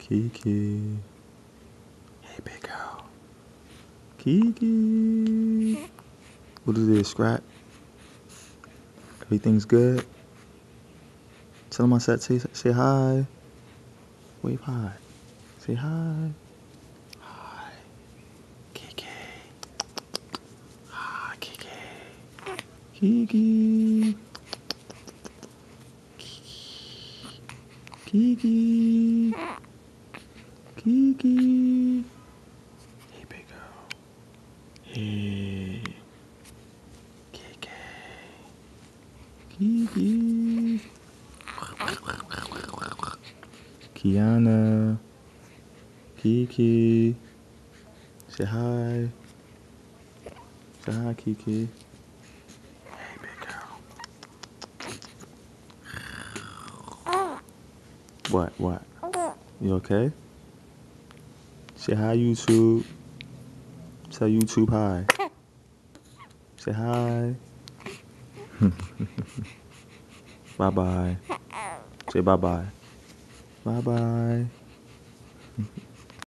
Kiki. Hey, big girl. Kiki. What is this, Scrap? Everything's good? Tell him I said say hi. Wave hi. Say hi. Hi. Kiki. Hi, Kiki. Kiki. Kiki. Kiki. Hey, big girl. Hey. Kiki. Kiki. Kiana. Kiki. Say hi. Say hi, Kiki. Hey, big girl. What? You okay? Say hi, YouTube. Tell YouTube hi. Say hi. Bye-bye. Say bye-bye. Bye-bye.